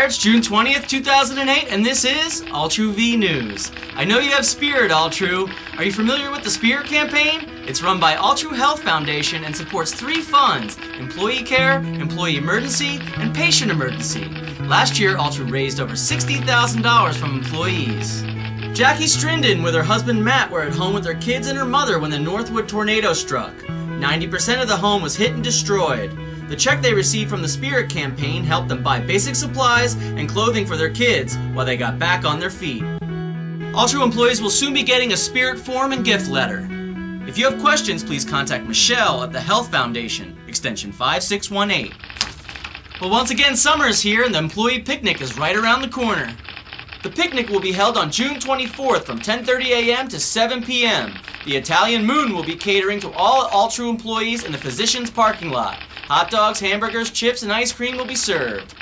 it's June 20th, 2008, and this is Altru V News. I know you have Spirit, Altru. Are you familiar with the Spirit campaign? It's run by Altru Health Foundation and supports 3 funds: Employee Care, Employee Emergency, and Patient Emergency. Last year, Altru raised over $60,000 from employees. Jackie Strinden with her husband Matt were at home with their kids and her mother when the Northwood tornado struck. 90% of the home was hit and destroyed. The check they received from the Spirit campaign helped them buy basic supplies and clothing for their kids while they got back on their feet. Altru employees will soon be getting a Spirit form and gift letter. If you have questions, please contact Michelle at the Health Foundation, extension 5618. Well, once again, summer is here and the employee picnic is right around the corner. The picnic will be held on June 24th from 10:30 a.m. to 7 p.m. The Italian Moon will be catering to all Altru employees in the Physicians parking lot. Hot dogs, hamburgers, chips, and ice cream will be served.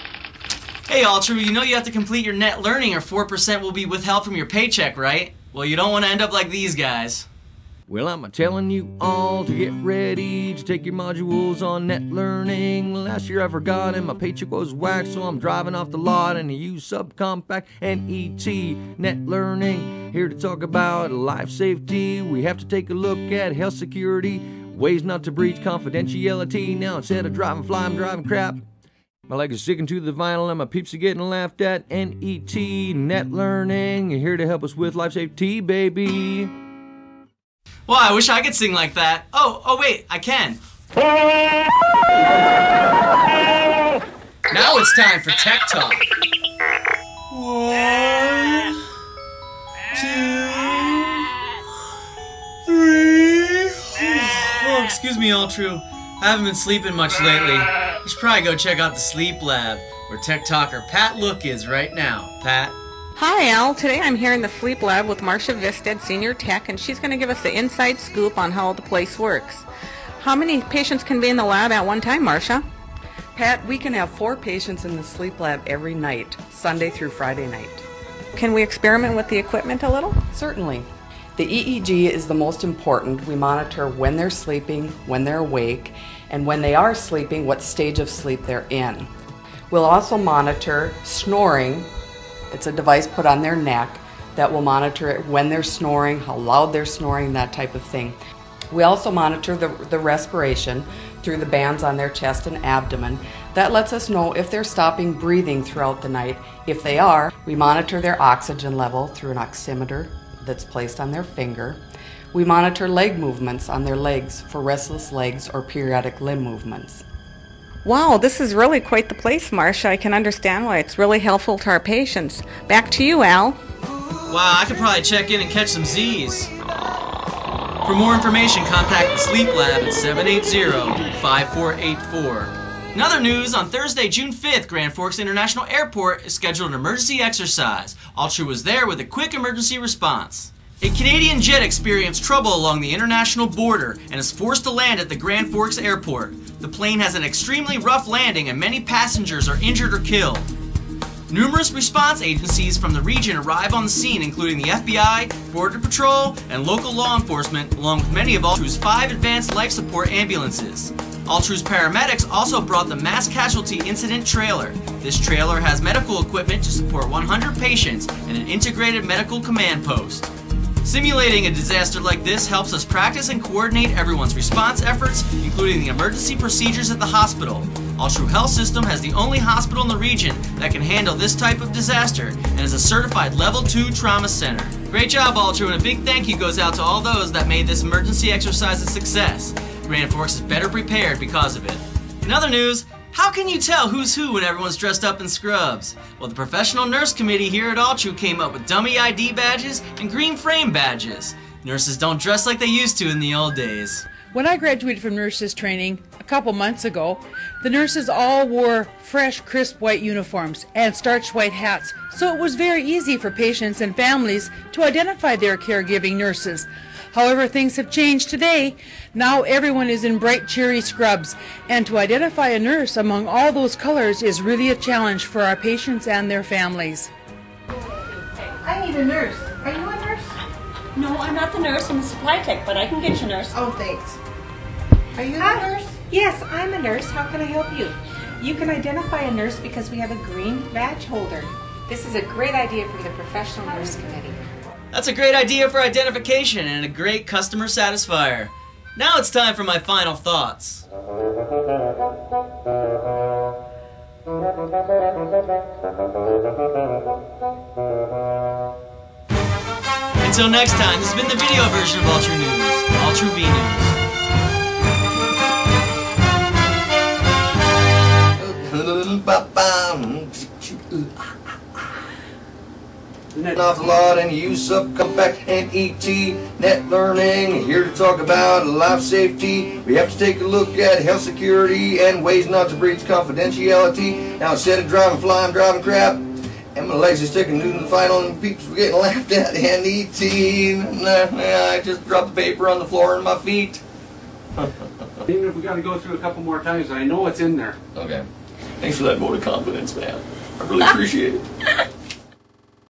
Hey Altru, you know you have to complete your net learning or 4% will be withheld from your paycheck, right? Well, you don't want to end up like these guys. Well, I'm telling you all to get ready to take your modules on net learning. Last year I forgot and my paycheck was whacked, so I'm driving off the lot and I use Subcompact NET net learning. Here to talk about life safety. We have to take a look at health security, ways not to breach confidentiality. Now instead of driving fly, I'm driving crap. My leg is sticking to the vinyl and my peeps are getting laughed at. NET net learning, here to help us with life safety, baby. Well, I wish I could sing like that. Oh wait, I can. Now it's time for Tech Talk. 1, 2, 3. Oh, excuse me, Altru. I haven't been sleeping much lately. You should probably go check out the Sleep Lab, where Tech Talker Pat Look is right now. Pat? Hi Al, today I'm here in the Sleep Lab with Marcia Visted, Senior Tech, and she's going to give us the inside scoop on how the place works. How many patients can be in the lab at one time, Marcia? Pat, we can have 4 patients in the Sleep Lab every night, Sunday through Friday night. Can we experiment with the equipment a little? Certainly. The EEG is the most important. We monitor when they're sleeping, when they're awake, and when they are sleeping, what stage of sleep they're in. We'll also monitor snoring. It's a device put on their neck that will monitor it when they're snoring, how loud they're snoring, that type of thing. We also monitor the respiration through the bands on their chest and abdomen. That lets us know if they're stopping breathing throughout the night. If they are, we monitor their oxygen level through an oximeter that's placed on their finger. We monitor leg movements on their legs for restless legs or periodic limb movements. Wow, this is really quite the place, Marcia. I can understand why it's really helpful to our patients. Back to you, Al. Wow, I could probably check in and catch some Z's. For more information, contact the Sleep Lab at 780-5484. In other news, on Thursday, June 5th, Grand Forks International Airport is scheduled an emergency exercise. Altru was there with a quick emergency response. A Canadian jet experienced trouble along the international border and is forced to land at the Grand Forks Airport. The plane has an extremely rough landing and many passengers are injured or killed. Numerous response agencies from the region arrive on the scene, including the FBI, Border Patrol, and local law enforcement, along with many of Altru's 5 advanced life support ambulances. Altru's paramedics also brought the mass casualty incident trailer. This trailer has medical equipment to support 100 patients and an integrated medical command post. Simulating a disaster like this helps us practice and coordinate everyone's response efforts, including the emergency procedures at the hospital. Altru Health System has the only hospital in the region that can handle this type of disaster and is a certified Level 2 trauma center. Great job, Altru, and a big thank you goes out to all those that made this emergency exercise a success. Grand Forks is better prepared because of it. In other news, how can you tell who's who when everyone's dressed up in scrubs? Well, the Professional Nurse Committee here at Altru came up with dummy ID badges and green frame badges. Nurses don't dress like they used to in the old days. When I graduated from nurses training a couple months ago, the nurses all wore fresh, crisp white uniforms and starched white hats, so it was very easy for patients and families to identify their caregiving nurses. However, things have changed today. Now everyone is in bright, cheery scrubs, and to identify a nurse among all those colors is really a challenge for our patients and their families. I need a nurse. Are you a nurse? No, I'm not the nurse. I'm a supply tech, but I can get you a nurse. Oh, thanks. Are you a nurse? Yes, I'm a nurse. How can I help you? You can identify a nurse because we have a green badge holder. This is a great idea from the Professional Nurse Committee. That's a great idea for identification and a great customer satisfier. Now it's time for my final thoughts. Until next time, this has been the video version of Ultra News, Ultra V News. Net off the lot and use subcompact and ET net learning. Here to talk about life safety. We have to take a look at health security and ways not to breach confidentiality. Now instead of driving fly, I'm driving crap. And my legs are sticking to the final and peeps were getting laughed at. And ET, I just dropped the paper on the floor and my feet. Even if we got to go through a couple more times, I know it's in there. Okay. Thanks for that vote of confidence, man. I really appreciate it.